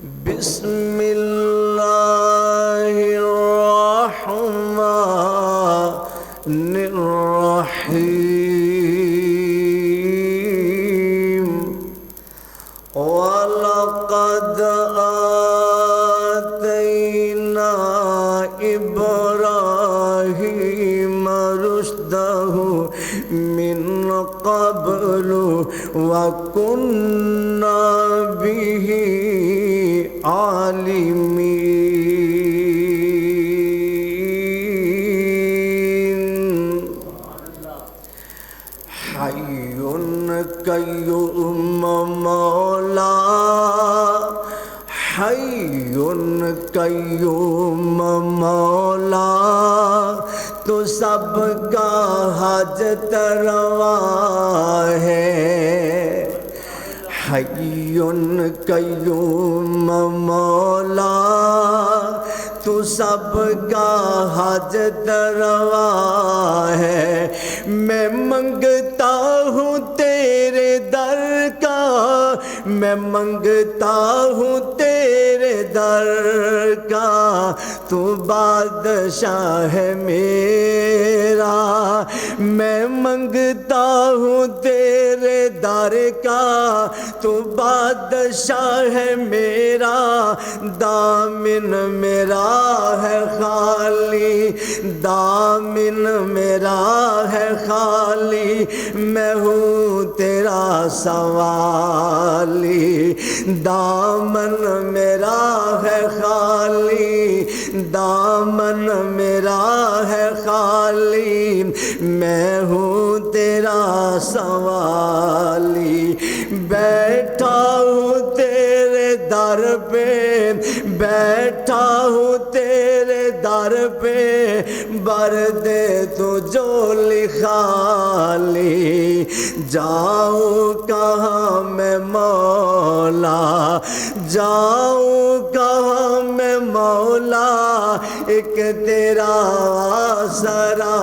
بسم اللہ الرحمن الرحیم وَلَقَدْ آتَيْنَا إِبْرَاهِيمَ رُشْدَهُ مِنْ قَبْلُ وَكُنَّا بِهِ عالمین حی قیوم مولا حی قیوم مولا تو سب کا حاجت روا ہے حی قیوم مولا تو سب کا حاجت روا ہے میں منگتا ہوں تیرے در کا میں منگتا ہوں تیرے در کا تو بادشاہ ہے میرا میں منگتا ہوں تیرے در کا تو بادشاہ ہے میرا دامن میرا ہے خالی دامن میرا ہے خالی میں ہوں تیرا سوالی دامن میرا ہے خالی دامن میرا ہے خالی میں ہوں تیرا سوالی بیٹھا ہوں تیرے در پہ بیٹھا ہوں تیرے در پہ بر دے تو جھولی خالی جاؤں کہاں میں مولا جاؤں کہاں میں مولا ایک تیرا آسرا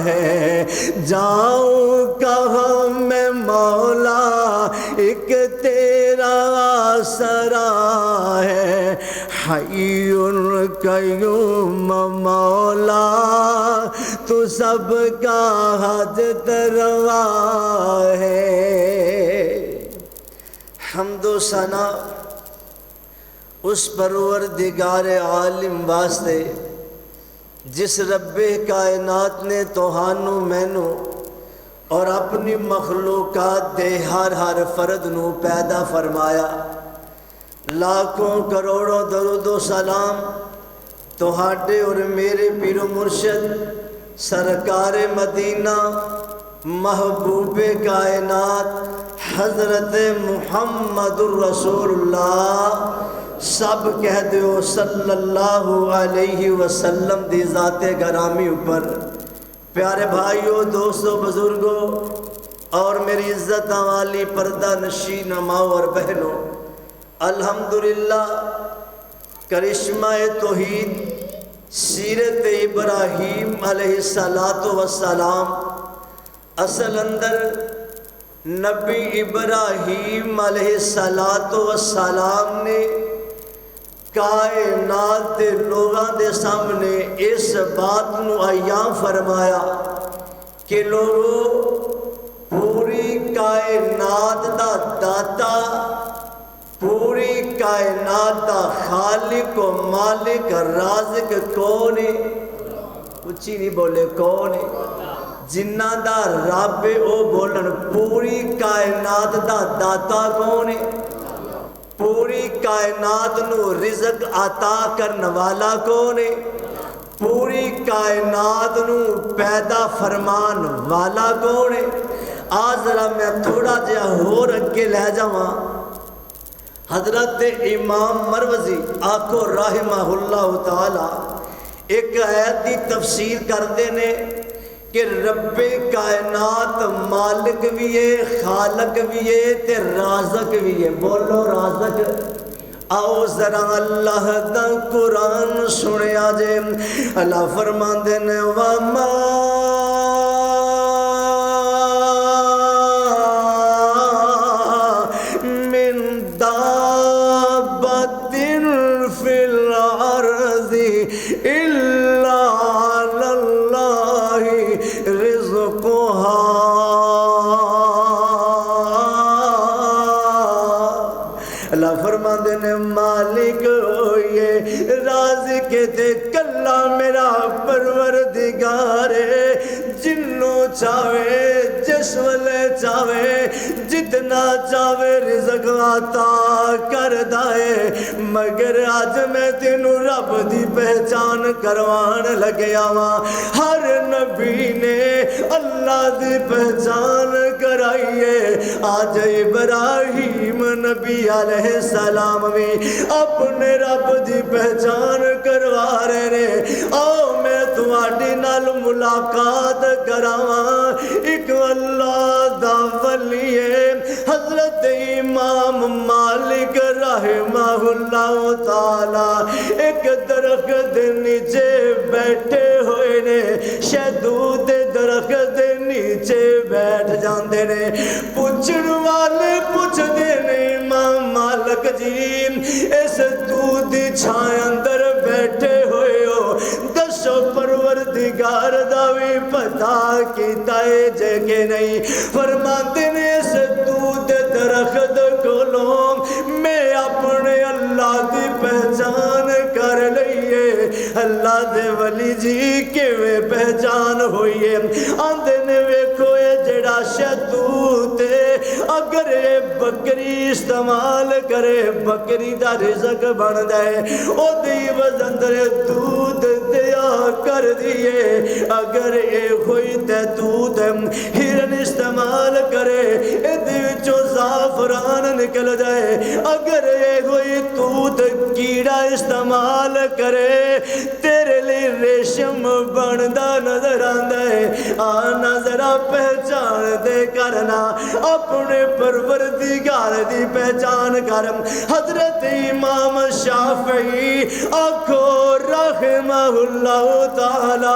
ہے جاؤں کہاں میں مولا ایک تیرا آسرا ہے حی قیوم مولا تو سب کا حاجت روا ہے حمد و ثنا اس پروردگار عالم واسطے جس رب کائنات نے توہانو مینو اور اپنی مخلوقات دے ہر فرد نو پیدا فرمایا لاکھوں کروڑوں درود و سلام تہاڈے اور میرے پیر و مرشد سرکار مدینہ محبوب کائنات حضرت محمد الرسول اللہ سب کہہ دیو صلی اللہ علیہ وسلم دی ذات گرامی اوپر پیارے بھائیوں دوستوں بزرگوں اور میری عزت والی پردہ نشین ماں اور بہنوں الحمدللہ کرشمہ توحید سیرت ابراہیم علیہ السلام اصل اندر نبی ابراہیم علیہ السلام نے کائنات دے لوگاں دے سامنے اس بات نو عیاں فرمایا کہ لوگوں پوری کائنات دا داتا پوری کائنات دا خالق و مالک رازق کون ہے اچھی نہیں بولے کون ہے جنہ دا رب او بولن پوری کائنات دا داتا کون ہے پوری کائنات نو رزق عطا کرن والا کون ہے پوری کائنات نو پیدا فرمان والا کون ہے آج ذرا میں تھوڑا جہا ہور اگے لے جاواں حضرت امام مروزی آقو رحمہ اللہ تعالی ایک آیت دی تفسیر کردے نے کہ رب کائنات مالک بھی ہے خالق بھی ہے تے رازق بھی ہے بولو رازق آؤ ذرا اللہ دا قرآن سنیا جے اللہ فرماندے نے وَمَا مِن دَابَّةٍ اللہ فرماندے نے مالک ہوئے رازق تے کلا میرا پروردگار جنوں چاہے جس ویلے چاہے جتنا چاہے رزق عطا کر دائے مگر آج میں تینوں رب دی پہچان کروان لگیا ہاں ہر نبی نے اللہ دی پہچان کرائیے آج ابراہیم نبی علیہ السلام بھی اپنے رب دی پہچان کروا رہے آؤ میں تمہاری نال ملاقات کراواں ایک اللہ دا ولی ہے حضرت امام مالک رحمہ اللہ تعالی ایک درخت دے نیچے بیٹھے ہوئے نے شہدود درخت دے نیچے بیٹھ جاندے نے پوچھن والے پوچھ دے نے امام مالک جی اس دودھ دی چھائے اندر بیٹھے ہوئے ہو دسو پروردگار دا بھی پتہ کیتا ہے جگہ نہیں فرماتے نے اس دودھ درخت کولوں میں اپنے اللہ دی پہچان کر لئیے اللہ دے ولی جی کیویں پہچان ہوئیے آندے نے ویکھو اے جڑا شہدود اگر بکری استعمال کرے بکری دا رزق بن جائے او دی وزن دودھ دیا کر دیے اگر اے ہوئی تے دودھ ہرن استعمال کرے اے دی وچوں زعفران نکل جائے اگر اے ہوئی دودھ کیڑا استعمال کرے تیرے لیے ریشم بندا نظر آندا ہے آنا ذرا پہچان دے کرنا اپنے پروردگار دی پہچان کرم حضرت امام شافعی آنکھو رحمہ اللہ تعالی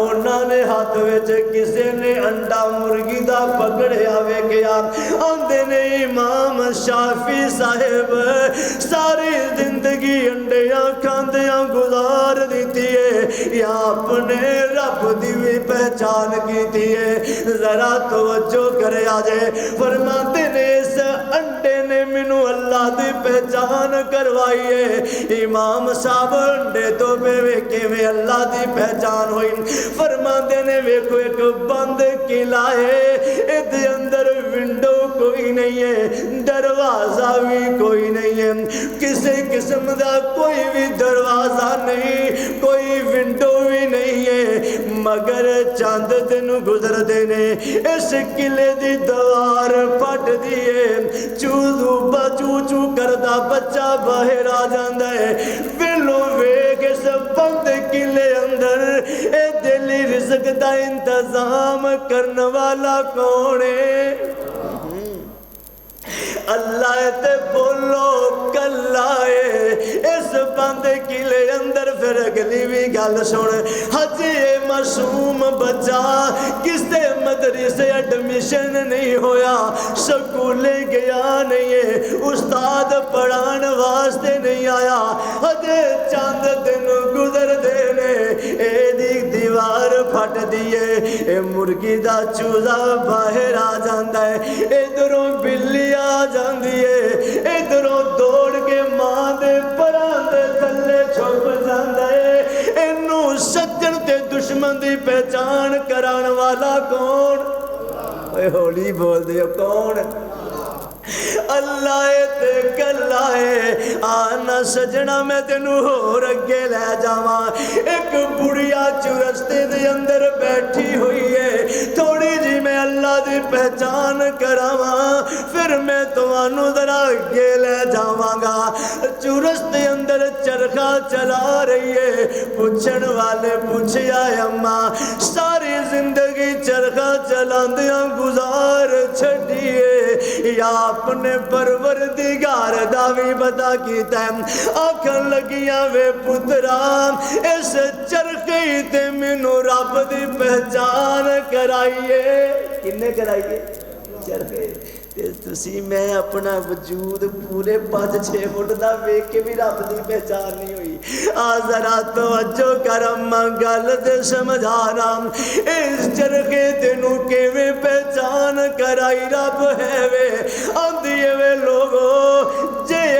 انہاں نے ہاتھ وچ کسے نے انڈا مرغی دا پکڑیا ویکھیا آندے نے امام شافعی صاحب ساری زندگی انڈیاں کھاندیاں گزار دیتی ہے یا اپنے رب دی بھی پہچان کیتی ہے ذرا توجہ کرے آجے فرماتے نے اس انڈے نے منو اللہ دی پہچان کروائیے امام صاحب انڈے تو بے ویکے میں اللہ دی پہچان ہوئی فرماتے نے ویکو ایک بند قلعہ اد اندر ونڈو کوئی نہیں ہے دروازہ بھی کوئی نہیں ہے کسی قسم دا کوئی بھی دروازہ نہیں کوئی ونڈو بھی نہیں ہے مگر چاند دن گزر دینے اس قلعے دی دوار پٹ دیے چوزو بچو چو کردہ بچہ باہر آ جاندہ ہے ویلو ویگ اس بند قلعے اندر اے دلی رزق دا انتظام کرنے والا کون ہے اللہ تے بولو کلائے اس بند قلعے اندر پھر اگلی بھی گل سن حجی معصوم بچہ کس دے مدرسے ایڈمیشن نہیں ہویا سکولے گیا نہیں ہے استاد پڑھان واسطے نہیں آیا حجی چاند دن گزر دینے اے دیوار پھٹ دیئے اے مرغی دا چوزا باہر آ جاندہ ہے ادھروں بلی آ جاندی ہے ادھروں دوڑ کے ماں دے پران دے تھلے چھپ جاندہ ہے انہوں سجن تے دشمن دی پہچان کران والا کون اے ہولی بول دے کون اللہ تے کلائے آنا سجنا میں تینو ہو رگے لے جاواں ایک بڑیا چرستے دے اندر بیٹھی ہوئی ہے تھوڑی جی میں اللہ دی پہچان کراواں پھر میں توانو ذرا اگے لے جاواں گا چرستے اندر چرخا چلا رہی ہے پوچھن والے پوچھیا ہے اماں ساری زندگی چرخا چلاندیاں گزار چھڑیے یا اپنے پروردگار داوی بتا کیتا ہے آنکھن لگیاں وے پتران اس چرخی تے منو رب دی پہچان کرائیے کنے کرائیے چرخی تسی میں اپنا وجود پورے 5-6 فٹ دا ویکھ کے بھی رب دی پہچان نہیں ہوئی ذرا توجہ کرم گل تے سمجھانا اس چرخے تینوں کیویں پہچان کرائی رب ہے وے آندی وے لوگو جے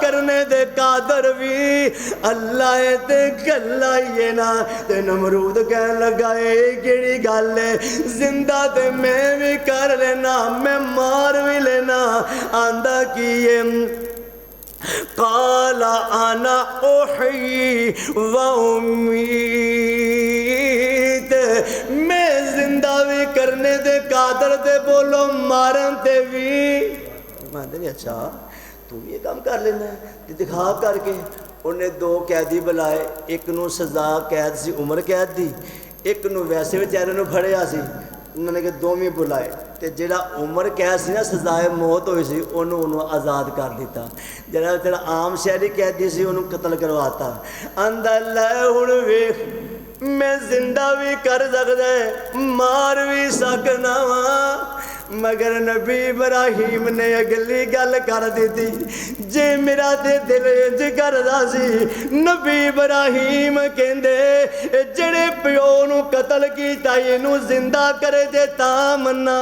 کرنے دے قادر بھی اللہ ہے تے کلا ہی ہے نا۔ تے نمرود کہن لگا اے کیڑی گل ہے، زندہ تے میں بھی کر لینا میں مار بھی لینا۔ آندا کی ہے قال انا احیی و امیت، میں زندہ بھی کرنے دے قادر تے بولو مارن تے بھی۔ مانتے نہیں اچھا تو یہ کام کر لینا ہے، دکھا کر کے۔ انہیں دو قیدی بلائے، ایک نو سزا قید سی عمر قید دی، ایک نو ویسے بیچارے نو پھڑیا سی، انہوں نے کہ دومی بلائے تے جڑا عمر قید سی نا سزائے موت ہوئی سی انہوں آزاد کر دیتا، جڑا عام شہری قیدی سی انہوں قتل کرواتا۔ اندر لے ہن ویکھ میں زندہ بھی کر سکدا ہے مار بھی سکنا وا، مگر نبی ابراہیم نے اگلی گل کر دیتی۔ جے میرا تے دل انج کردا سی، نبی ابراہیم کہندے جڑے پیو نو قتل کیتا اینو زندہ کرے تے تا منا،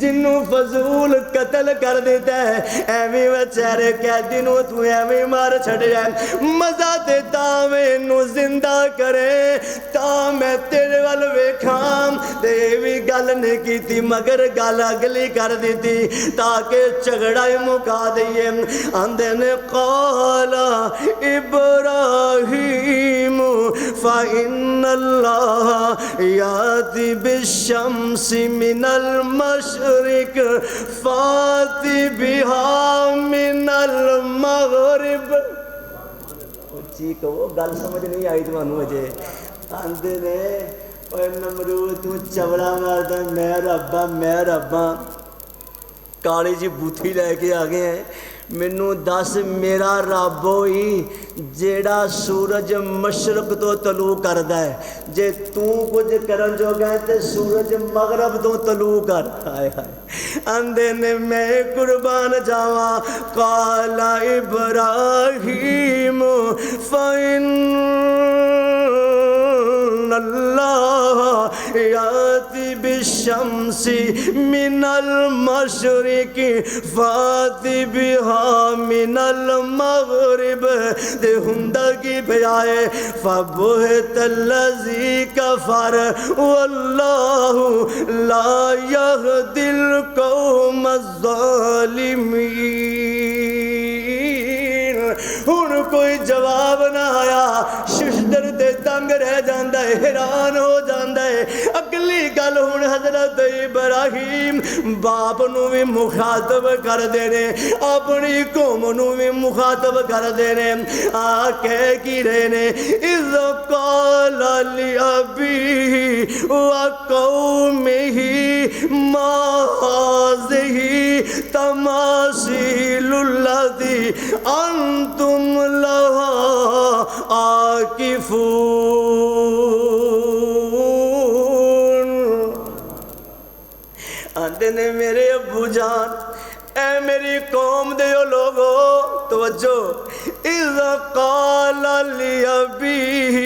جنوں فضول قتل کر دیتا ہے ایویں بیچارے قیدی نو تو ایویں مار چھڑیا، مزہ تے تاویں نو زندہ کرے تا میں تیرے ول ویکھاں۔ تے وی گل نہیں کیتی مگر گل اگلی کر دیتی تاکہ جھگڑا مکا دئیے۔ آندے نے قال ابراہیم فإن اللہ یاتی بالشمس من المشرق فاتی بہا من المغرب۔ اچھی کہو گل سمجھ نہیں آئی تمہوں اجے۔ آندے نے اے نمرود تو چوڑا ماردا میں رباں کالی جی بوتھی لے کے آ گئے ہیں، مینوں دس میرا رب ہوئی جیڑا سورج مشرق تو طلوع کردا ہے، جے تو کچھ کرن جو گئے تے سورج مغرب تو طلوع کر۔ ہائے ہائے اندے نے میں قربان جاواں۔ قال ابراہیم فإن اللہ یاتی بالشمس من المشرق فاتی بہا من المغرب۔ دے ہندہ کی بھیائے فبہت الذی کفر واللہ لا یہدی القوم الظالمین۔ ہن کوئی جواب نہ آیا، ششدر تے تنگ رہ جاندہ ہے، حیران ہو جاندہ ہے۔ اگلی گل ہن حضرت ابراہیم باپ نو بھی مخاطب کر دینے، اپنی قوم نو بھی مخاطب کر دینے۔ کہہ کی رہنے اذ قال لأبیہ وقومہ ما ہذہ تماثیل الذی انتم لہا عاکفون۔ آندے نے میرے ابو جان اے میری قوم دیو لوگو توجہ، اذ قال لأبیہ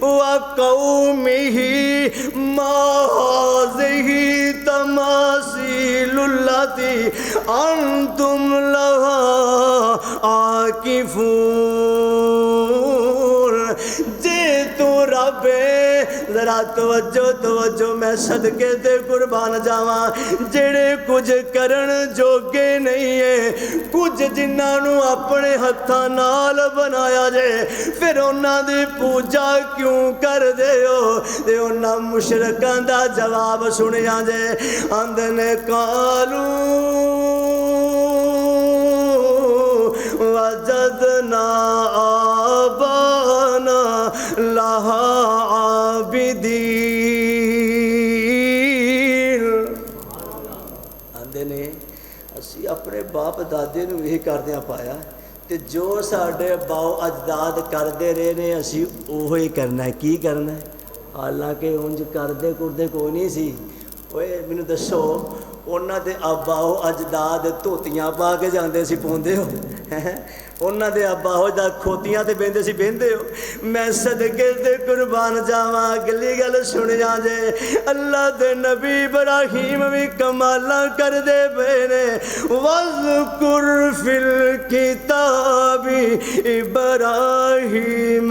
وقومہ ما ہذہ تماثیل التی انتم لہا عاکفون۔ جے تو رب ذرا توجہ میں صدقے تے قربان جاواں، جڑے کچھ کرن جوگے نہیں ہے، کچھ جنہاں نو اپنے ہتھاں نال بنایا جے، پھر انہاں دی پوجا کیوں کر دے ہو؟ تے انہاں مشرکاں دا جواب سنیا جے۔ آندے نے قالو وجدنا آبانا لہا عابدین۔ آندے نے اسی اپنے باپ دادے نو یہی کردیاں پایا تے جو ساڈے باؤ اجداد کردے رہے نے اسی اوہی کرنا ہے۔ کی کرنا ہے؟ حالانکہ انج کردے کوئی نہیں سی۔ اوے مینوں دسو ਉਹਨਾਂ ਦੇ ਆਬਾਓ ਅਜਦਾਦ ਧੋਤੀਆਂ ਪਾ ਕੇ ਜਾਂਦੇ ਸੀ, ਪਾਉਂਦੇ ਹੋ ਉਹਨਾਂ ਦੇ ਆਬਾਓ ਦਾ ਖੋਤੀਆਂ ਤੇ ਬਹਿੰਦੇ ਸੀ, ਬਹਿੰਦੇ ਹੋ। ਮੈਂ ਸਦਕੇ ਤੇ ਕੁਰਬਾਨ ਜਾਵਾਂ, ਅਗਲੀ ਗੱਲ ਸੁਣਿਆ ਜੇ, ਅੱਲਾ ਦੇ ਨਬੀ ਇਬਰਾਹੀਮ ਵੀ ਕਮਾਲਾਂ ਕਰਦੇ ਪਏ ਨੇ। ਵਜ਼ਕੁਰ ਫਿਲ ਕਿਤਾਬੀ ਇਬਰਾਹੀਮ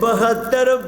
72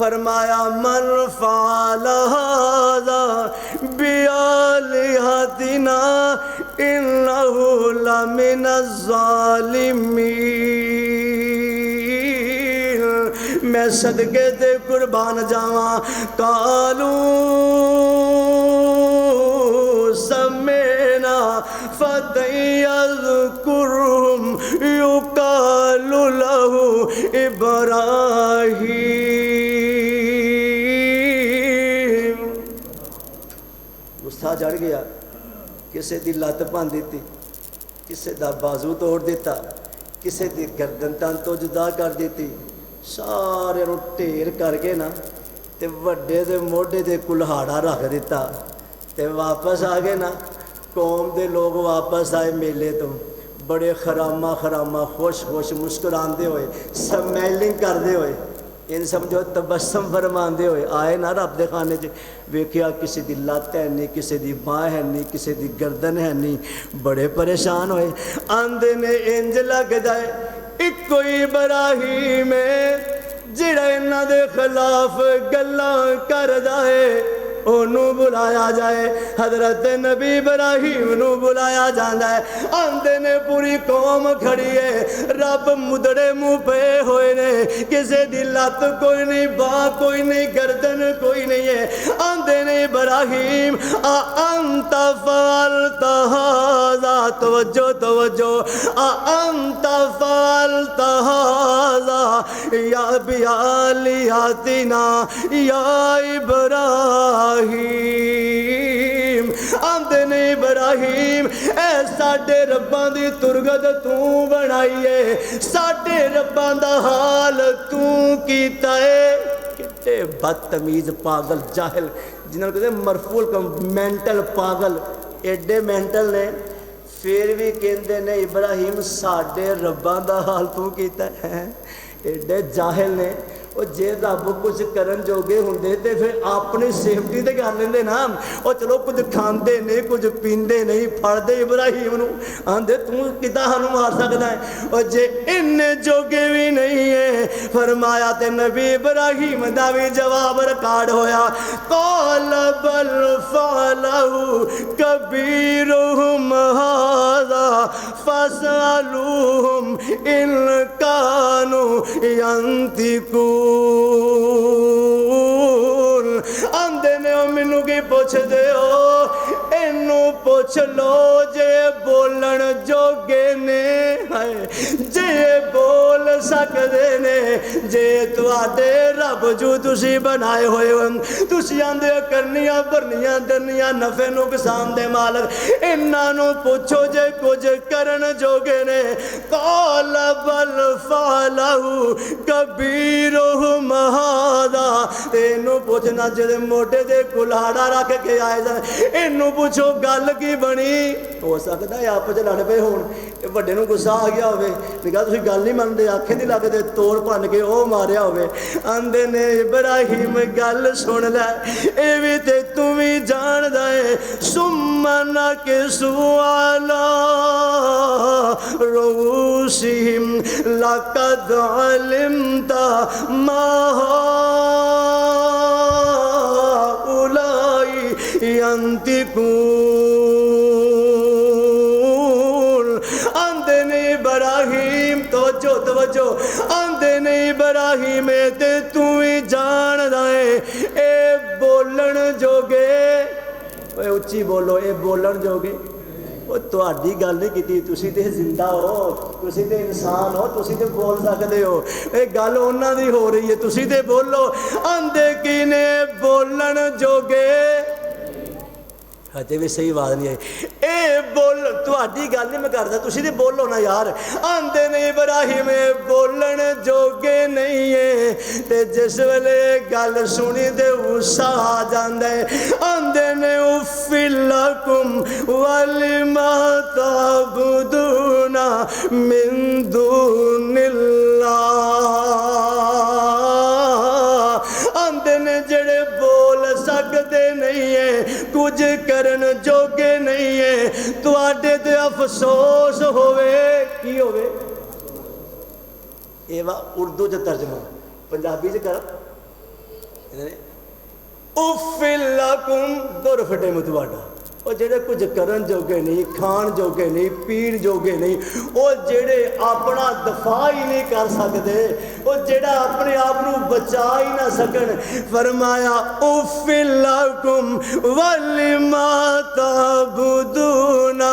فرمایا من فعل هذا بآلهتنا إنه لمن الظالمین، میں صدقے تے قربان جاواں، قالوا سمینا فتى يذكرهم يقال له ابراہیم۔ غصہ چڑھ گیا، کسے دی لت بھن دیتی، کسے دا بازو توڑ دیتا، کسے دی گردن تن تو جدا کر دیتی، سارے نو ڈھیر کر کے نا تے وڈے دے موڈے تے کلہاڑا رکھ دیتا تے واپس آ گئے نا۔ قوم دے لوگ واپس آئے میلے تو بڑے خرامہ خرامہ خوش خوش مسکراندے ہوئے، سمیلنگ کردے ہوئے، ان سمجھو تبسم فرماندے ہوئے آئے نا رب دے خانے چ، ویکھیا کسی دی لت ہے نہیں، کسی دی باں ہے نہیں، کسی دی گردن ہے نہیں، بڑے پریشان ہوئے، آندے نے انج لگ جائے ایک کوئی ابراہیم ہے جڑا انہاں دے خلاف گلاں کردا ہے، انہوں بلایا جائے۔ حضرت نبی ابراہیم نو بلایا جاندہ ہے، آندے نے پوری قوم کھڑی ہے، رب مدڑے منہ پہ ہوئے نے، کسے دی لت کوئی نہیں، باں کوئی نہیں، گردن کوئی نہیں ہے، آندے نے ابراہیم انت فعلت ھذا، توجہ توجہ، انت فعلت ھذا یا بآلہتنا یا ابراہیم، آندے نے ابراہیم اے ساڈے رباں دی ترگت تو بنائی ہے، ساڈے رباں دا حال تو کیتا ہے۔ کتے بدتمیز پاگل جاہل، جنہوں کہتے ہیں مرفول مینٹل پاگل، ایڈے مینٹل نے پھر بھی کہندے نے ابراہیم ساڈے رباں دا حال تو کیتا ہے۔ ایڈے جاہل نے، وہ جے رب کچھ کرن جوگے ہوندے تے پھر اپنی سیفٹی تے کر لیندے نا، وہ چلو کچھ کھاندے نہیں کچھ پیندے نہیں، پھڑ دے ابراہیم نو، آندے تو کداں ہانوں مار سکدا ہے، اور جے ان جوگے بھی نہیں ہے، فرمایا تے نبی ابراہیم دا بھی جواب ریکارڈ ہویا، قال بل فعلہ کبیرہم ھذا فاسألوہم ان کانوا ینطقون، آندے نے مینوں کی پوچھ دے ہو، اینوں پوچھ لو جے بولن جوگے نے، جے بول سکدے نے، جے تواڈے رب جو تسی بنائے ہوئے ہن، تسی آندے کرنیاں بھرنیاں دنیاں نفع نقصان دے مالک، انہاں نوں پوچھو جے کچھ کرن جوگے نے، قال بل فعلہ کبیرہم ھذا، اینوں پوچھنا جڑے موٹے دے کلہاڑا رکھ کے آئے جان، اینوں پوچھو گل کی بنی، ہو سکتا ہے آپس لڑ پے ہون، وڈے نوں غصہ آ گیا ہوئے، کہا تسی گل نہیں منتے، آنکھیں نہیں لگدے، توڑ بھن کے او ماریا ہوئے، آندے نے ابراہیم گل سن لے، اے وی تے تو وی جاندا ہے، ثم نکسوا علی رؤوسہم لقد علمت ما ہؤلاء ینطقون، آندے نے ابراہیم توجہ توجہ، آندے نے ابراہیم تے تو ہی جاندا ہے، اے بولن جوگے، اے اچھی بولو، اے بولن جوگے، وہ تہاڈی گل نہیں کیتی، تسی تے زندہ ہو، تسی تے انسان ہو، تسی تے بول سکدے ہو، اے گل انہاں دی ہو رہی ہے، تسی تے بولو، آندے کی نے بولن جوگے، ہجے بھی صحیح بات نہیں ہے، اے بول تہاڈی گل نہیں میں کردا، تسی تے بولو نا یار، آندے نے ابراہیم بولن جوگے نہیں ہے، تے جس ویلے گل سنی تے غصہ آ جاندا ہے، آندے نے اف لکم ولما تعبدون من دون اللہ، آندے نے جڑے بول سکدے نہیں ہے، کچھ کرن جوگے نہیں ہے، تواڈے تے افسوس ہوئے، کی ہوئے؟ اے وا اردو چ ترجمہ، پنجابی چ کر، ਉਫਿਲ ਲਕੁਮ ਦੁਰ ਫਟੇ ਮੂੰਹ ਤੁਹਾਡਾ। ਉਹ ਜਿਹੜੇ ਕੁਝ ਕਰਨ ਜੋਗੇ ਨਹੀਂ, ਖਾਣ ਜੋਗੇ ਨਹੀਂ, ਪੀਣ ਜੋਗੇ ਨਹੀਂ, ਉਹ ਜਿਹੜੇ ਆਪਣਾ ਦਫਾ ਹੀ ਨਹੀਂ ਕਰ ਸਕਦੇ, ਉਹ ਜਿਹੜਾ ਆਪਣੇ ਆਪ ਨੂੰ ਬਚਾ ਹੀ ਨਾ ਸਕਣ, ਫਰਮਾਇਆ ਉਫਿਲ ਲਕੁਮ ਵਲਿਮਾ ਤਾਬੁਦੂਨਾ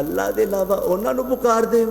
ਅੱਲਾ ਦੇ ਇਲਾਵਾ ਉਹਨਾਂ ਨੂੰ ਪੁਕਾਰਦੇ ਹੋ।